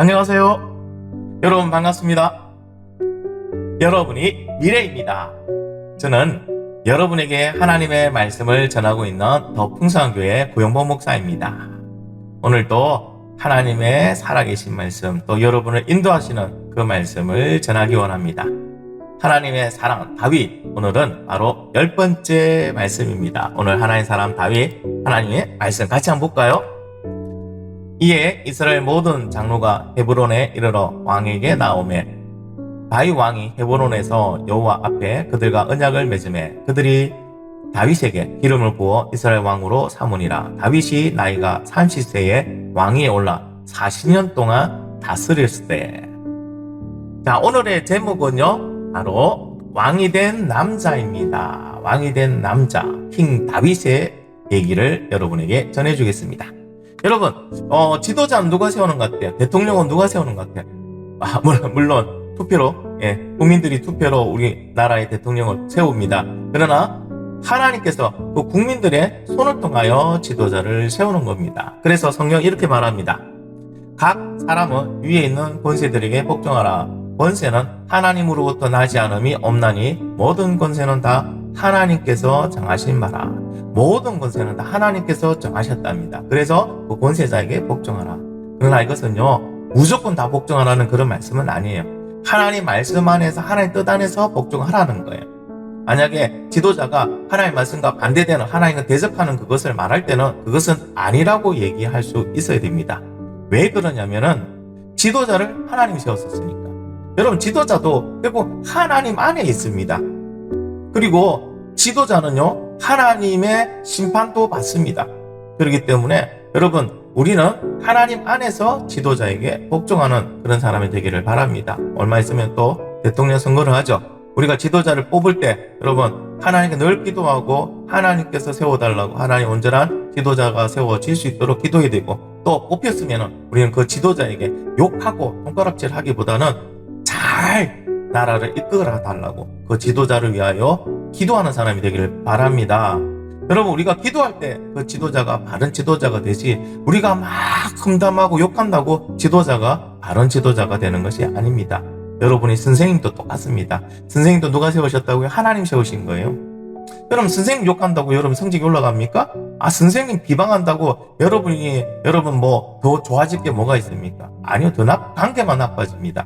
안녕하세요. 여러분 반갑습니다. 여러분이 미래입니다. 저는 여러분에게 하나님의 말씀을 전하고 있는 더 풍성한 교회 구영보 목사입니다. 오늘도 하나님의 살아계신 말씀, 또 여러분을 인도하시는 그 말씀을 전하기 원합니다. 하나님의 사랑 다윗, 오늘은 바로 10번째 말씀입니다. 오늘 하나님의 사람 다윗, 하나님의 말씀 같이 한번 볼까요? 이에 이스라엘 모든 장로가 헤브론에 이르러 왕에게 나오매 다윗 왕이 헤브론에서 여호와 앞에 그들과 언약을 맺음에 그들이 다윗에게 기름을 부어 이스라엘 왕으로 삼으니라. 다윗이 나이가 30세에 왕위에 올라 40년 동안 다스렸을 때. 자, 오늘의 제목은요, 바로 왕이 된 남자입니다. 왕이 된 남자, 킹 다윗의 얘기를 여러분에게 전해주겠습니다. 여러분, 지도자는 누가 세우는 것 같아요? 대통령은 누가 세우는 것 같아요? 물론 투표로, 국민들이 투표로 우리나라의 대통령을 세웁니다. 그러나 하나님께서 그 국민들의 손을 통하여 지도자를 세우는 겁니다. 그래서 성경 이렇게 말합니다. 각 사람은 위에 있는 권세들에게 복종하라. 권세는 하나님으로부터 나지 않음이 없나니 모든 권세는 다 하나님께서 정하신 바라. 모든 권세는 다 하나님께서 정하셨답니다. 그래서 그 권세자에게 복종하라. 그러나 이것은요, 무조건 다 복종하라는 그런 말씀은 아니에요. 하나님 말씀 안에서, 하나님 뜻 안에서 복종하라는 거예요. 만약에 지도자가 하나님 말씀과 반대되는, 하나님과 대적하는 그것을 말할 때는 그것은 아니라고 얘기할 수 있어야 됩니다. 왜 그러냐면은 지도자를 하나님이 세웠었으니까. 여러분, 지도자도 결국 하나님 안에 있습니다. 그리고 지도자는요, 하나님의 심판도 받습니다. 그렇기 때문에 여러분, 우리는 하나님 안에서 지도자에게 복종하는 그런 사람이 되기를 바랍니다. 얼마 있으면 또 대통령 선거를 하죠. 우리가 지도자를 뽑을 때 여러분, 하나님께 늘 기도하고 하나님께서 세워달라고, 하나님 온전한 지도자가 세워질 수 있도록 기도해야 되고, 또 뽑혔으면 우리는 그 지도자에게 욕하고 손가락질 하기보다는 잘 나라를 이끌어 달라고, 그 지도자를 위하여 기도하는 사람이 되기를 바랍니다. 여러분, 우리가 기도할 때 그 지도자가 바른 지도자가 되지, 우리가 막 험담하고 욕한다고 지도자가 바른 지도자가 되는 것이 아닙니다. 여러분이 선생님도 똑같습니다. 선생님도 누가 세우셨다고요? 하나님 세우신 거예요. 여러분, 선생님 욕한다고 여러분 성적이 올라갑니까? 선생님 비방한다고 여러분 뭐 더 좋아질 게 뭐가 있습니까? 아니요, 더 관계만 나빠집니다.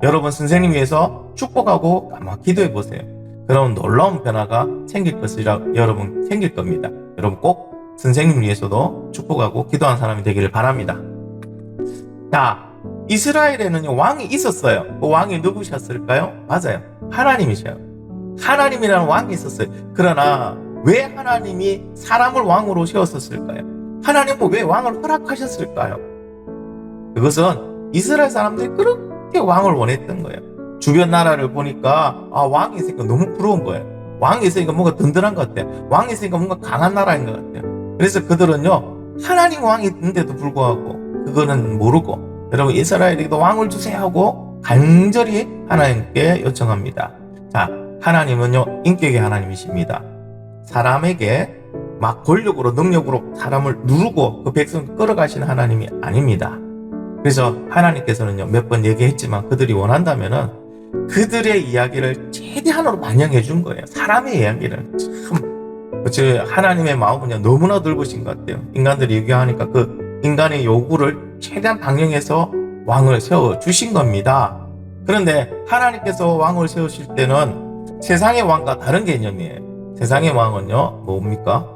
여러분, 선생님 위해서 축복하고 아마 기도해 보세요. 그럼 놀라운 변화가 생길 것이라 여러분 생길 겁니다. 여러분 꼭 선생님 위해서도 축복하고 기도하는 사람이 되기를 바랍니다. 자, 이스라엘에는 왕이 있었어요. 그 왕이 누구셨을까요? 맞아요, 하나님이셔요. 하나님이라는 왕이 있었어요. 그러나 왜 하나님이 사람을 왕으로 세웠었을까요? 하나님은 왜 왕을 허락하셨을까요? 그것은 이스라엘 사람들이 그렇게 왕을 원했던 거예요. 주변 나라를 보니까 왕이 있으니까 너무 부러운 거예요. 왕이 있으니까 뭔가 든든한 것 같아요. 왕이 있으니까 뭔가 강한 나라인 것 같아요. 그래서 그들은요, 하나님 왕이 있는데도 불구하고 그거는 모르고, 여러분, 이스라엘에게도 왕을 주세요 하고 간절히 하나님께 요청합니다. 자, 하나님은요, 인격의 하나님이십니다. 사람에게 막 권력으로, 능력으로 사람을 누르고 그 백성을 끌어가시는 하나님이 아닙니다. 그래서 하나님께서는요, 몇 번 얘기했지만 그들이 원한다면은 그들의 이야기를 최대한으로 반영해 준 거예요. 사람의 이야기를. 참, 하나님의 마음은요, 너무나 넓으신 것 같아요. 인간들이 얘기하니까 그 인간의 요구를 최대한 반영해서 왕을 세워 주신 겁니다. 그런데 하나님께서 왕을 세우실 때는 세상의 왕과 다른 개념이에요. 세상의 왕은요, 뭡니까?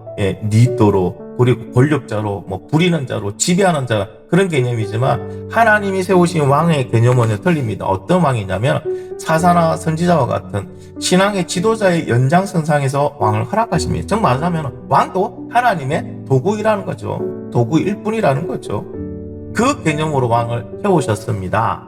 리더로, 그리고 권력자로, 부리는 자로, 지배하는 자, 그런 개념이지만 하나님이 세우신 왕의 개념은 틀립니다. 어떤 왕이냐면 사사나 선지자와 같은 신앙의 지도자의 연장선상에서 왕을 허락하십니다. 정 말하자면 왕도 하나님의 도구이라는 거죠. 도구일 뿐이라는 거죠. 그 개념으로 왕을 세우셨습니다.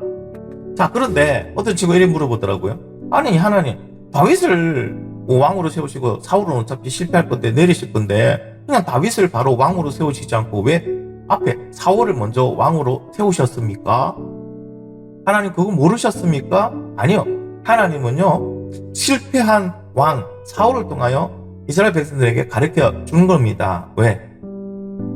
자, 그런데 어떤 친구가 이렇게 물어보더라고요. 아니, 하나님, 다윗을 왕으로 세우시고 사울은 어차피 실패할 건데, 내리실 건데 그냥 다윗을 바로 왕으로 세우시지 않고 왜 앞에 사울을 먼저 왕으로 세우셨습니까? 하나님 그거 모르셨습니까? 아니요. 하나님은요, 실패한 왕 사울을 통하여 이스라엘 백성들에게 가르쳐 주는 겁니다. 왜?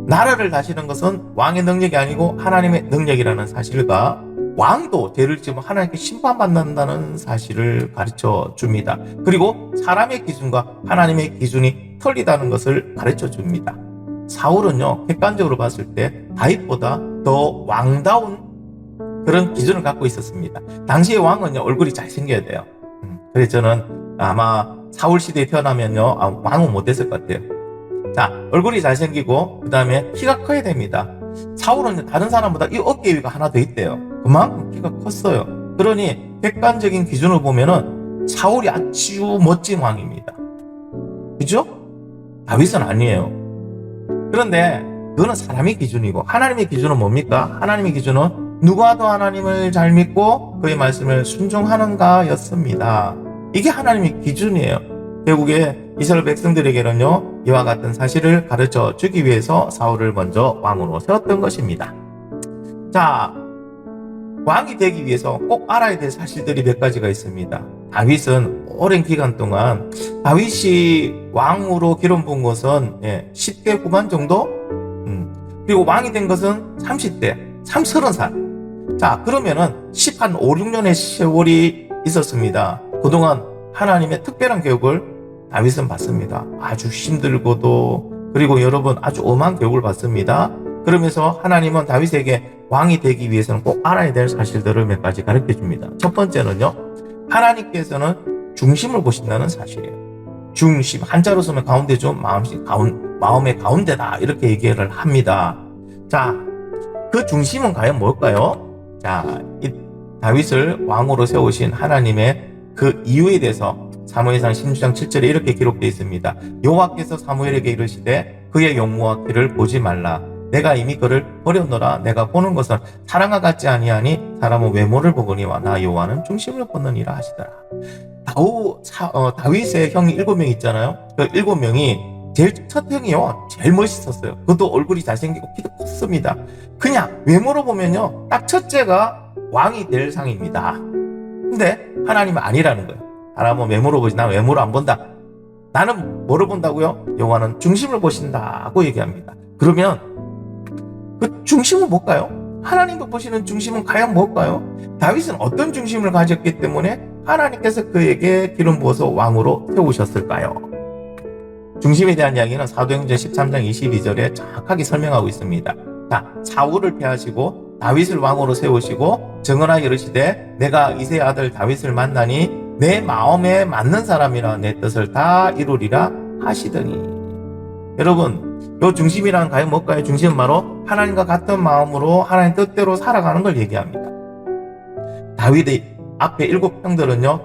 나라를 다스리는 것은 왕의 능력이 아니고 하나님의 능력이라는 사실과 왕도 죄를 지으면 하나님께 심판받는다는 사실을 가르쳐 줍니다. 그리고 사람의 기준과 하나님의 기준이 틀리다는 것을 가르쳐 줍니다. 사울은요, 객관적으로 봤을 때 다윗보다 더 왕다운 그런 기준을 갖고 있었습니다. 당시의 왕은요, 얼굴이 잘생겨야 돼요. 그래서 저는 아마 사울 시대에 태어나면요, 왕은 못됐을 것 같아요. 자, 얼굴이 잘생기고 그 다음에 키가 커야 됩니다. 사울은 다른 사람보다 이 어깨 위가 하나 더 있대요. 그만큼 키가 컸어요. 그러니 객관적인 기준을 보면은 사울이 아주 멋진 왕입니다. 그죠? 다윗은 아니에요. 그런데 그거는 사람의 기준이고 하나님의 기준은 뭡니까? 하나님의 기준은 누가 더 하나님을 잘 믿고 그의 말씀을 순종하는가 였습니다. 이게 하나님의 기준이에요. 결국에 이스라엘 백성들에게는요, 이와 같은 사실을 가르쳐 주기 위해서 사울을 먼저 왕으로 세웠던 것입니다. 자, 왕이 되기 위해서 꼭 알아야 될 사실들이 몇 가지가 있습니다. 다윗은 오랜 기간 동안, 다윗이 왕으로 기름 부은 것은 10대 후반 정도? 그리고 왕이 된 것은 30대, 30살. 자, 그러면은 5, 6년의 세월이 있었습니다. 그동안 하나님의 특별한 교육을 다윗은 받습니다. 아주 힘들고도, 그리고 여러분 아주 엄한 교육을 받습니다. 그러면서 하나님은 다윗에게 왕이 되기 위해서는 꼭 알아야 될 사실들을 몇 가지 가르쳐 줍니다. 첫 번째는요, 하나님께서는 중심을 보신다는 사실이에요. 중심, 한자로 쓰면 가운데죠. 마음의 가운데다, 이렇게 얘기를 합니다. 자, 그 중심은 과연 뭘까요? 자, 이 다윗을 왕으로 세우신 하나님의 그 이유에 대해서 사무엘상 16장 7절에 이렇게 기록되어 있습니다. 여호와께서 사무엘에게 이르시되 그의 용모와 키를 보지 말라. 내가 이미 그를 버렸노라. 내가 보는 것은 사람과 같지 아니하니 사람은 외모를 보거니와 나 여호와는 중심을 보느니라 하시더라. 다윗의 형이 7명 있잖아요. 그 7명이 제일 첫 형이요, 제일 멋있었어요. 그것도 얼굴이 잘생기고 키도 컸습니다. 그냥 외모로 보면요, 딱 첫째가 왕이 될 상입니다. 근데 하나님은 아니라는 거예요. 사람은 외모로 보지, 난 외모로 안 본다. 나는 뭐로 본다고요? 여호와는 중심을 보신다고 얘기합니다. 그러면 그 중심은 뭘까요? 하나님도 보시는 중심은 과연 뭘까요? 다윗은 어떤 중심을 가졌기 때문에 하나님께서 그에게 기름 부어서 왕으로 세우셨을까요? 중심에 대한 이야기는 사도행전 13장 22절에 정확하게 설명하고 있습니다. 자, 사울을 폐하시고 다윗을 왕으로 세우시고 증언하여 이르시되 내가 이새의 아들 다윗을 만나니 내 마음에 맞는 사람이라 내 뜻을 다 이루리라 하시더니. 여러분, 요 중심이란 과연 뭘까요? 중심은 바로 하나님과 같은 마음으로 하나님 뜻대로 살아가는 걸 얘기합니다. 다윗의 앞에 7 형들은요,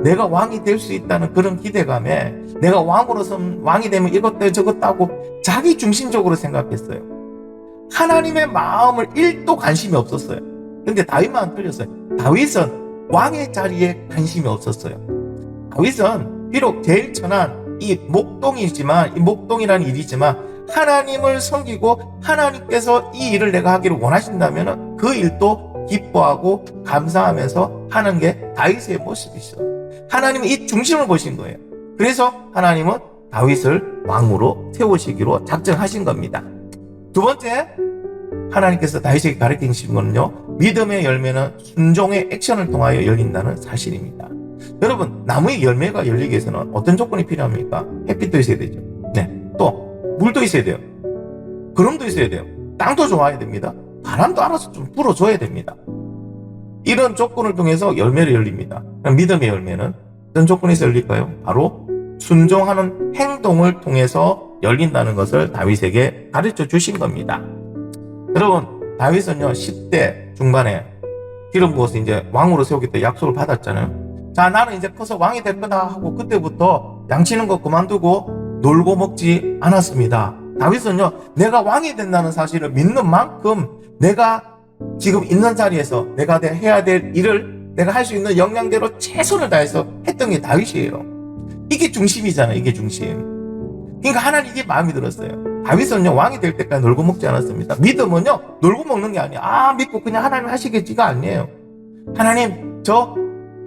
내가 왕이 될 수 있다는 그런 기대감에 내가 왕이 되면 이것도 저것도 하고 자기 중심적으로 생각했어요. 하나님의 마음을 1도 관심이 없었어요. 근데 다윗만 틀렸어요. 다윗은 왕의 자리에 관심이 없었어요. 다윗은 비록 제일 천한 이 목동이지만, 이 목동이라는 일이지만 하나님을 섬기고 하나님께서 이 일을 내가 하기를 원하신다면 그 일도 기뻐하고 감사하면서 하는 게 다윗의 모습이죠. 하나님은 이 중심을 보신 거예요. 그래서 하나님은 다윗을 왕으로 세우시기로 작정하신 겁니다. 두 번째, 하나님께서 다윗에게 가르치신 것은요, 믿음의 열매는 순종의 액션을 통하여 열린다는 사실입니다. 여러분, 나무의 열매가 열리기 위해서는 어떤 조건이 필요합니까? 햇빛도 있어야 되죠. 네. 또 물도 있어야 돼요. 구름도 있어야 돼요. 땅도 좋아야 됩니다. 바람도 알아서 좀 불어줘야 됩니다. 이런 조건을 통해서 열매를 열립니다. 믿음의 열매는 어떤 조건에서 열릴까요? 바로 순종하는 행동을 통해서 열린다는 것을 다윗에게 가르쳐 주신 겁니다. 여러분, 다윗은요, 10대 중반에 기름 부어서 이제 왕으로 세우겠다 약속을 받았잖아요. 자, 나는 이제 커서 왕이 될 거다 하고 그때부터 양치는 거 그만두고 놀고 먹지 않았습니다. 다윗은요, 내가 왕이 된다는 사실을 믿는 만큼 내가 지금 있는 자리에서 내가 해야 될 일을 내가 할 수 있는 역량대로 최선을 다해서 했던 게 다윗이에요. 이게 중심이잖아요. 이게 중심. 그러니까 하나님 이게 마음이 들었어요. 다윗은요, 왕이 될 때까지 놀고 먹지 않았습니다. 믿음은요, 놀고 먹는 게 아니에요. 믿고 그냥 하나님 하시겠지가 아니에요. 하나님, 저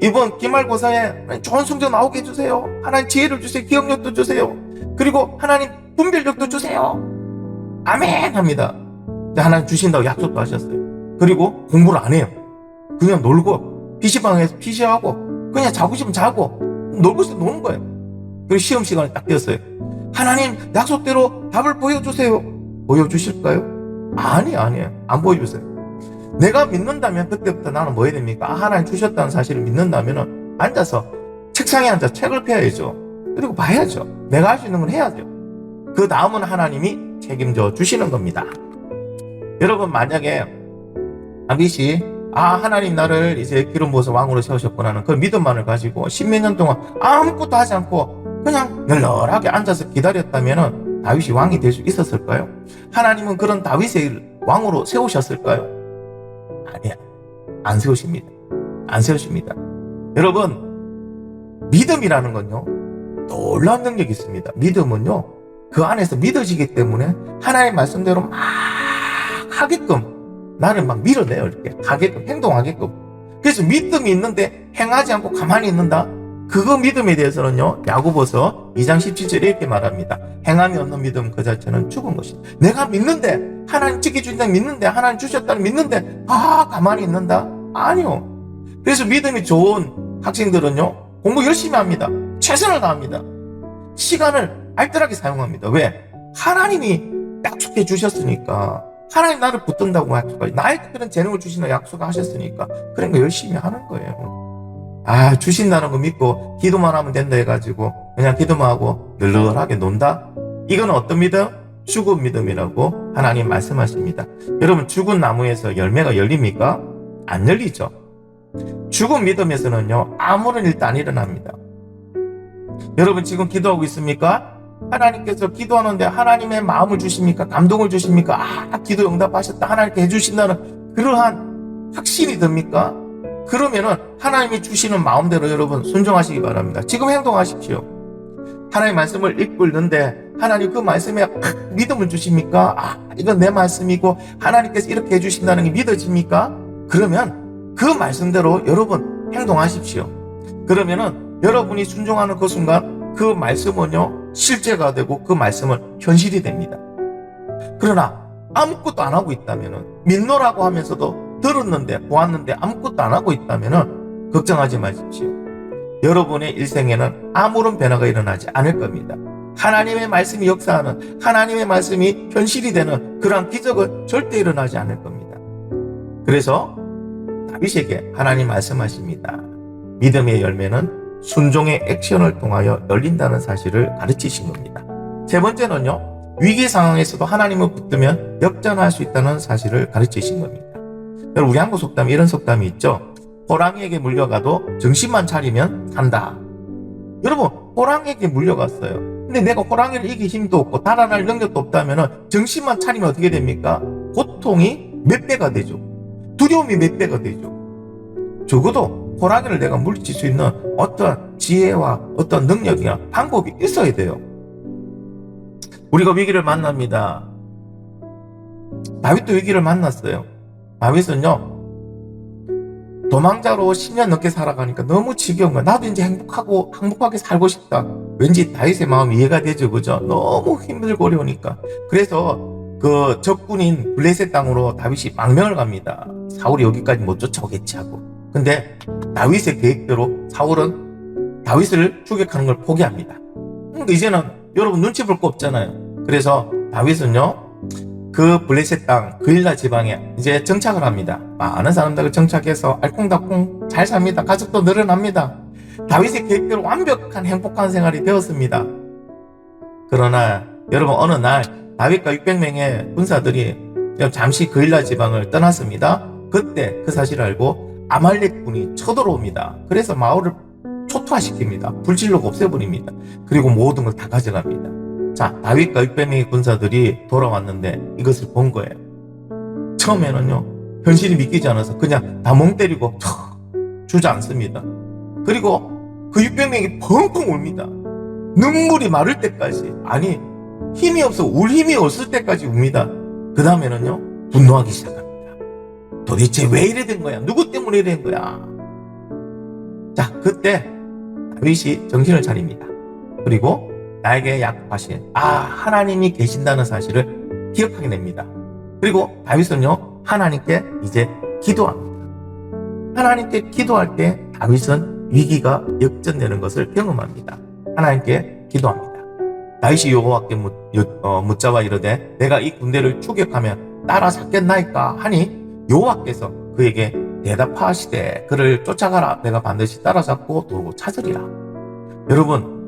이번 기말고사에 좋은 성적 나오게 해주세요. 하나님 지혜를 주세요. 기억력도 주세요. 그리고 하나님 분별력도 주세요. 아멘 합니다. 하나님 주신다고 약속도 하셨어요. 그리고 공부를 안 해요. 그냥 놀고 PC방에서 PC하고 그냥 자고 싶으면 자고 놀고 싶으면 노는 거예요. 그리고 시험 시간이 딱 되었어요. 하나님 약속대로 답을 보여주세요. 보여주실까요? 아니에요. 안 보여주세요. 내가 믿는다면 그때부터 나는 뭐 해야 됩니까? 하나님 주셨다는 사실을 믿는다면 앉아서 책상에 앉아 책을 펴야죠. 그리고 봐야죠. 내가 할 수 있는 건 해야죠. 그 다음은 하나님이 책임져 주시는 겁니다. 여러분, 만약에 다윗이 하나님 나를 이제 기름 부어서 왕으로 세우셨구나는 그 믿음만을 가지고 십몇 년 동안 아무것도 하지 않고 그냥 널널하게 앉아서 기다렸다면 다윗이 왕이 될 수 있었을까요? 하나님은 그런 다윗을 왕으로 세우셨을까요? 아니야. 안 세우십니다. 안 세우십니다. 여러분, 믿음이라는 건요, 놀라운 능력이 있습니다. 믿음은요, 그 안에서 믿어지기 때문에 하나님의 말씀대로 막 하게끔 나를 막 밀어내요. 이렇게 하게끔, 행동하게끔. 그래서 믿음이 있는데 행하지 않고 가만히 있는다? 그거 믿음에 대해서는요, 야고보서 2장 17절에 이렇게 말합니다. 행함이 없는 믿음 그 자체는 죽은 것이다. 내가 믿는데, 하나님 지켜주신다는 믿는데, 하나님 주셨다는 믿는데, 가만히 있는다? 아니요. 그래서 믿음이 좋은 학생들은요, 공부 열심히 합니다. 최선을 다합니다. 시간을 알뜰하게 사용합니다. 왜? 하나님이 약속해 주셨으니까. 하나님 나를 붙든다고 약속하지. 나에게 그런 재능을 주신다고 약속하셨으니까. 그러니까 열심히 하는 거예요. 주신다는 거 믿고 기도만 하면 된다 해가지고 그냥 기도만 하고 널널하게 논다? 이건 어떤 믿음? 죽은 믿음이라고 하나님 말씀하십니다. 여러분, 죽은 나무에서 열매가 열립니까? 안 열리죠. 죽은 믿음에서는요, 아무런 일도 안 일어납니다. 여러분, 지금 기도하고 있습니까? 하나님께서 기도하는데 하나님의 마음을 주십니까? 감동을 주십니까? 기도 응답하셨다. 하나님께 해주신다는 그러한 확신이 듭니까? 그러면은 하나님이 주시는 마음대로 여러분 순종하시기 바랍니다. 지금 행동하십시오. 하나님의 말씀을 읽고 있는데 하나님 그 말씀에 믿음을 주십니까? 이건 내 말씀이고 하나님께서 이렇게 해주신다는 게 믿어집니까? 그러면 그 말씀대로 여러분 행동하십시오. 그러면은 여러분이 순종하는 그 순간 그 말씀은요, 실제가 되고 그 말씀은 현실이 됩니다. 그러나 아무것도 안 하고 있다면은, 믿노라고 하면서도 들었는데 보았는데 아무것도 안 하고 있다면은 걱정하지 마십시오. 여러분의 일생에는 아무런 변화가 일어나지 않을 겁니다. 하나님의 말씀이 역사하는, 하나님의 말씀이 현실이 되는 그러한 기적은 절대 일어나지 않을 겁니다. 그래서 다윗에게 하나님 말씀하십니다. 믿음의 열매는 순종의 액션을 통하여 열린다는 사실을 가르치신 겁니다. 세 번째는요, 위기 상황에서도 하나님을 붙들면 역전할 수 있다는 사실을 가르치신 겁니다. 여러분, 우리 한국 속담에 이런 속담이 있죠. 호랑이에게 물려가도 정신만 차리면 산다. 여러분, 호랑이에게 물려갔어요. 근데 내가 호랑이를 이길 힘도 없고 달아날 능력도 없다면 정신만 차리면 어떻게 됩니까? 고통이 몇 배가 되죠. 두려움이 몇 배가 되죠. 적어도 호랑이를 내가 물리칠 수 있는 어떤 지혜와 어떤 능력이나 방법이 있어야 돼요. 우리가 위기를 만납니다. 다윗도 위기를 만났어요. 다윗은요, 도망자로 10년 넘게 살아가니까 너무 지겨운 거야. 나도 이제 행복하게 살고 싶다. 왠지 다윗의 마음이 이해가 되죠, 그죠? 너무 힘들고 어려우니까. 그래서 그 적군인 블레셋 땅으로 다윗이 망명을 갑니다. 사울이 여기까지 못 쫓아오겠지 하고. 근데 다윗의 계획대로 사울은 다윗을 추격하는 걸 포기합니다. 그러니까 이제는 여러분 눈치 볼 거 없잖아요. 그래서 다윗은요, 그 블레셋 땅 그일라 지방에 이제 정착을 합니다. 많은 사람들을 정착해서 알콩달콩 잘 삽니다. 가족도 늘어납니다. 다윗의 계획대로 완벽한 행복한 생활이 되었습니다. 그러나 여러분, 어느 날 다윗과 600명의 군사들이 잠시 그일라 지방을 떠났습니다. 그때 그 사실을 알고 아말렉군이 쳐들어옵니다. 그래서 마을을 초토화시킵니다. 불질러고 없애버립니다. 그리고 모든 걸 다 가져갑니다. 자, 다윗과 600명의 군사들이 돌아왔는데 이것을 본 거예요. 처음에는요, 현실이 믿기지 않아서 그냥 다 멍 때리고 주저앉습니다. 그리고 그 600명이 펑펑 웁니다. 눈물이 마를 때까지, 아니 힘이 없어 울 힘이 없을 때까지 웁니다. 그 다음에는요, 분노하기 시작합니다. 도대체 왜 이래 된 거야? 누구 때문에 이래 된 거야? 자, 그때 다윗이 정신을 차립니다. 그리고 나에게 약속하신 하나님이 계신다는 사실을 기억하게 됩니다. 그리고 다윗은요, 하나님께 이제 기도합니다. 하나님께 기도할 때 다윗은 위기가 역전되는 것을 경험합니다. 하나님께 기도합니다. 다윗이 여호와께 묻자와 이르되 내가 이 군대를 추격하면 따라잡겠나이까 하니 여호와께서 그에게 대답하시되 그를 쫓아가라. 내가 반드시 따라잡고 도로 찾으리라. 여러분,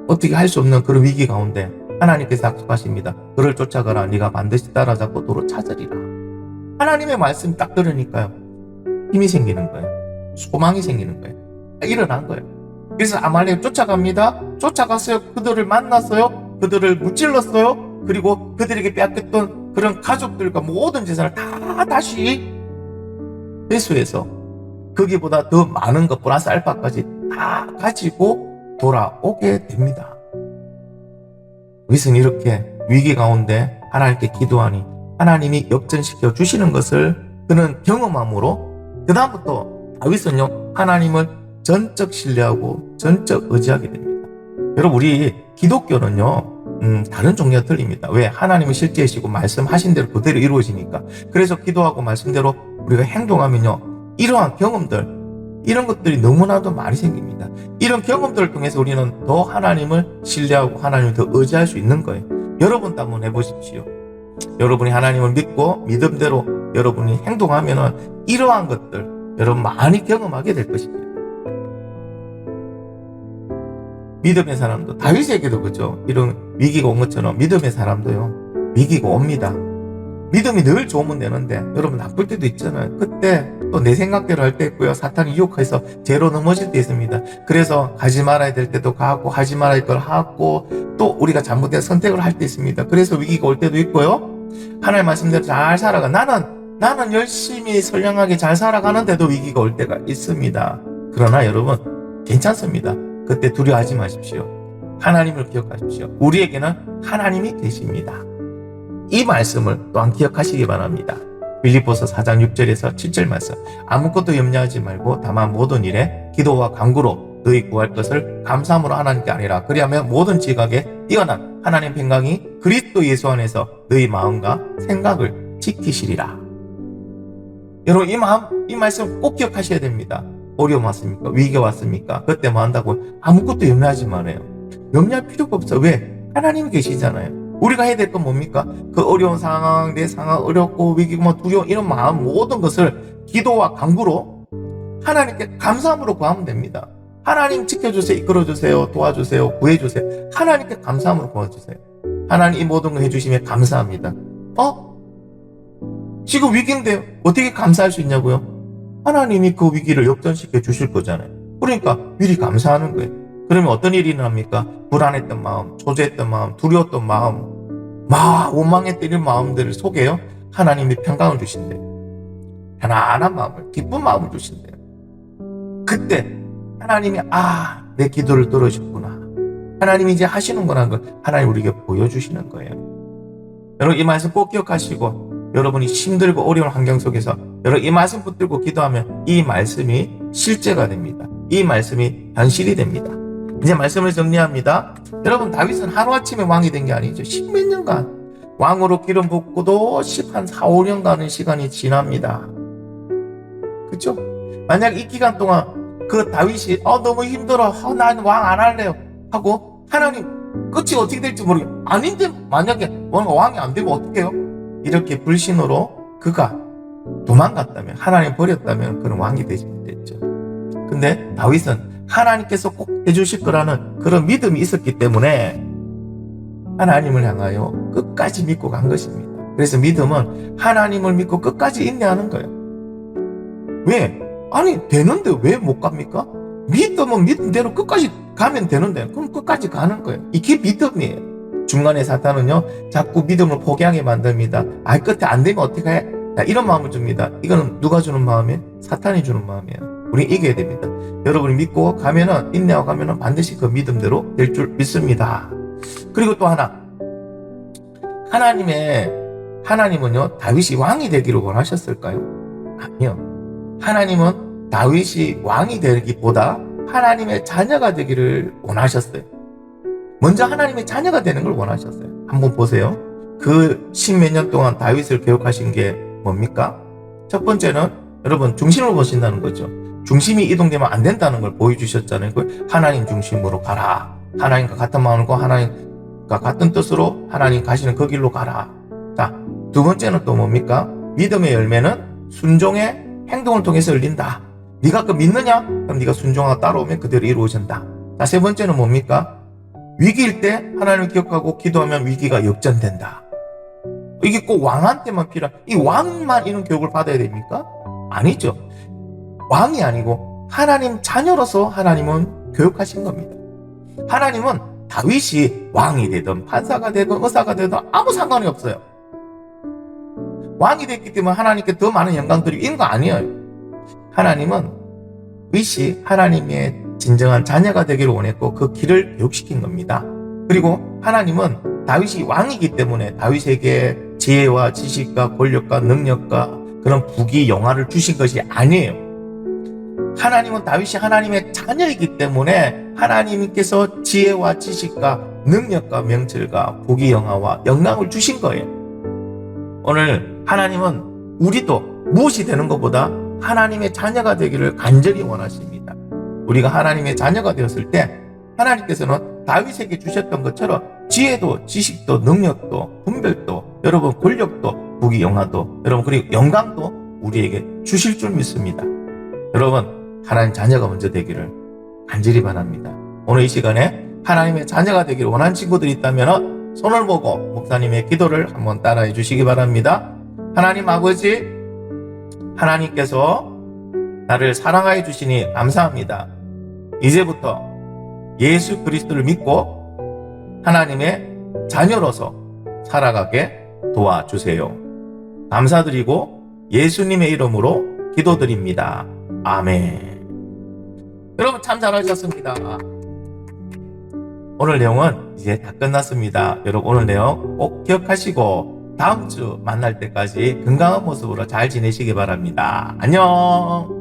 어떻게 할 수 없는 그런 위기 가운데 하나님께서 약속하십니다. 그를 쫓아가라. 네가 반드시 따라잡고 도로 찾으리라. 하나님의 말씀 딱 들으니까요, 힘이 생기는 거예요. 소망이 생기는 거예요. 일어난 거예요. 그래서 아말렉 쫓아갑니다. 쫓아갔어요. 그들을 만났어요. 그들을 무찔렀어요. 그리고 그들에게 빼앗겼던 그런 가족들과 모든 재산을 다 다시 회수해서 거기보다 더 많은 것 플러스 알파까지 다 가지고 돌아오게 됩니다. 다윗은 이렇게 위기 가운데 하나님께 기도하니 하나님이 역전시켜 주시는 것을 그는 경험함으로 그 다음부터 다윗은요, 하나님을 전적 신뢰하고 전적 의지하게 됩니다. 여러분, 우리 기독교는요, 다른 종교와 틀립니다. 왜? 하나님이 실제이시고 말씀하신 대로 그대로 이루어지니까. 그래서 기도하고 말씀대로 우리가 행동하면요, 이러한 경험들, 이런 것들이 너무나도 많이 생깁니다. 이런 경험들을 통해서 우리는 더 하나님을 신뢰하고 하나님을 더 의지할 수 있는 거예요. 여러분도 한번 해보십시오. 여러분이 하나님을 믿고 믿음대로 여러분이 행동하면은 이러한 것들 여러분 많이 경험하게 될 것입니다. 믿음의 사람도, 다윗에게도 그죠. 이런 위기가 온 것처럼 믿음의 사람도요, 위기가 옵니다. 믿음이 늘 좋으면 되는데 여러분 나쁠 때도 있잖아요. 그때 또 내 생각대로 할 때 있고요, 사탄이 유혹해서 죄로 넘어질 때 있습니다. 그래서 하지 말아야 될 때도 가고 하지 말아야 할 걸 하고 또 우리가 잘못된 선택을 할 때 있습니다. 그래서 위기가 올 때도 있고요, 하나님 말씀대로 잘 살아가 나는 열심히 선량하게 잘 살아가는데도 위기가 올 때가 있습니다. 그러나 여러분 괜찮습니다. 그때 두려워하지 마십시오. 하나님을 기억하십시오. 우리에게는 하나님이 계십니다. 이 말씀을 또한 기억하시기 바랍니다. 빌립보서 4장 6절에서 7절 말씀. 아무것도 염려하지 말고 다만 모든 일에 기도와 간구로 너희 구할 것을 감사함으로 하나님께 아니라 그리하면 모든 지각에 뛰어난 하나님 평강이 그리스도 예수 안에서 너희 마음과 생각을 지키시리라. 여러분, 이 말씀 꼭 기억하셔야 됩니다. 어려움 왔습니까? 위기가 왔습니까? 그때 뭐 한다고 아무것도 염려하지 말아요. 염려할 필요가 없어. 왜? 하나님이 계시잖아요. 우리가 해야 될 건 뭡니까? 그 어려운 상황, 내 상황 어렵고 위기고 뭐 두려움 이런 마음 모든 것을 기도와 간구로 하나님께 감사함으로 구하면 됩니다. 하나님 지켜주세요, 이끌어주세요, 도와주세요, 구해주세요. 하나님께 감사함으로 구해주세요. 하나님 이 모든 거 해주시면 감사합니다. 지금 위기인데 어떻게 감사할 수 있냐고요? 하나님이 그 위기를 역전시켜 주실 거잖아요. 그러니까 미리 감사하는 거예요. 그러면 어떤 일이 일어납니까? 불안했던 마음, 초조했던 마음, 두려웠던 마음, 막 원망했던 이런 마음들 속에요, 하나님이 평강을 주신대요. 편안한 마음을, 기쁜 마음을 주신대요. 그때 하나님이 내 기도를 들어주셨구나, 하나님이 이제 하시는구나 걸 하나님 우리에게 보여주시는 거예요. 여러분, 이 말씀 꼭 기억하시고 여러분이 힘들고 어려운 환경 속에서 여러분 이 말씀 붙들고 기도하면 이 말씀이 실제가 됩니다. 이 말씀이 현실이 됩니다. 이제 말씀을 정리합니다. 여러분, 다윗은 하루아침에 왕이 된 게 아니죠. 십몇 년간 왕으로 기름 붓고도 한 4, 5년간의 시간이 지납니다. 그렇죠? 만약 이 기간 동안 그 다윗이 너무 힘들어, 난 왕 안 할래요 하고 하나님 끝이 어떻게 될지 모르겠어, 아닌데 만약에 왕이 안 되면 어떻게 해요? 이렇게 불신으로 그가 도망갔다면, 하나님 버렸다면 그런 왕이 되지 못했죠. 근데 다윗은 하나님께서 꼭 해주실 거라는 그런 믿음이 있었기 때문에 하나님을 향하여 끝까지 믿고 간 것입니다. 그래서 믿음은 하나님을 믿고 끝까지 인내하는 거예요. 왜? 아니 되는데 왜 못 갑니까? 믿음은 믿음대로 끝까지 가면 되는데 그럼 끝까지 가는 거예요. 이게 믿음이에요. 중간에 사탄은요 자꾸 믿음을 포기하게 만듭니다. 끝에 안 되면 어떻게 해? 이런 마음을 줍니다. 이거는 누가 주는 마음이에요? 사탄이 주는 마음이에요. 우리 이겨야 됩니다. 여러분이 믿고 가면은, 인내하고 가면은 반드시 그 믿음대로 될 줄 믿습니다. 그리고 또 하나, 하나님은요 다윗이 왕이 되기를 원하셨을까요? 아니요. 하나님은 다윗이 왕이 되기보다 하나님의 자녀가 되기를 원하셨어요. 먼저 하나님의 자녀가 되는 걸 원하셨어요. 한번 보세요. 그 십몇 년 동안 다윗을 교육하신 게 뭡니까? 첫 번째는 여러분 중심을 보신다는 거죠. 중심이 이동되면 안 된다는 걸 보여주셨잖아요. 하나님 중심으로 가라. 하나님과 같은 마음과 하나님과 같은 뜻으로 하나님 가시는 그 길로 가라. 자, 두 번째는 또 뭡니까? 믿음의 열매는 순종의 행동을 통해서 열린다. 네가 그 믿느냐? 그럼 네가 순종하고 따라오면 그대로 이루어진다. 자, 세 번째는 뭡니까? 위기일 때 하나님을 기억하고 기도하면 위기가 역전된다. 이게 꼭 왕한테만 필요한, 이 왕만 이런 교육을 받아야 됩니까? 아니죠. 왕이 아니고 하나님 자녀로서 하나님은 교육하신 겁니다. 하나님은 다윗이 왕이 되든 판사가 되든 의사가 되든 아무 상관이 없어요. 왕이 됐기 때문에 하나님께 더 많은 영광들이 있는 거 아니에요. 하나님은 다윗이 하나님의 진정한 자녀가 되기를 원했고 그 길을 교육시킨 겁니다. 그리고 하나님은 다윗이 왕이기 때문에 다윗에게 지혜와 지식과 권력과 능력과 그런 부귀 영화를 주신 것이 아니에요. 하나님은 다윗이 하나님의 자녀이기 때문에 하나님께서 지혜와 지식과 능력과 명철과 부귀 영화와 영광을 주신 거예요. 오늘 하나님은 우리도 무엇이 되는 것보다 하나님의 자녀가 되기를 간절히 원하십니다. 우리가 하나님의 자녀가 되었을 때 하나님께서는 다윗에게 주셨던 것처럼 지혜도 지식도 능력도 분별도 여러분 권력도 부귀 영화도 여러분 그리고 영광도 우리에게 주실 줄 믿습니다. 여러분 하나님 자녀가 먼저 되기를 간절히 바랍니다. 오늘 이 시간에 하나님의 자녀가 되기를 원하는 친구들이 있다면 손을 보고 목사님의 기도를 한번 따라해 주시기 바랍니다. 하나님 아버지, 하나님께서 나를 사랑하여 주시니 감사합니다. 이제부터 예수 그리스도를 믿고 하나님의 자녀로서 살아가게 도와주세요. 감사드리고 예수님의 이름으로 기도드립니다. 아멘. 여러분 참 잘하셨습니다. 오늘 내용은 이제 다 끝났습니다. 여러분 오늘 내용 꼭 기억하시고 다음 주 만날 때까지 건강한 모습으로 잘 지내시기 바랍니다. 안녕.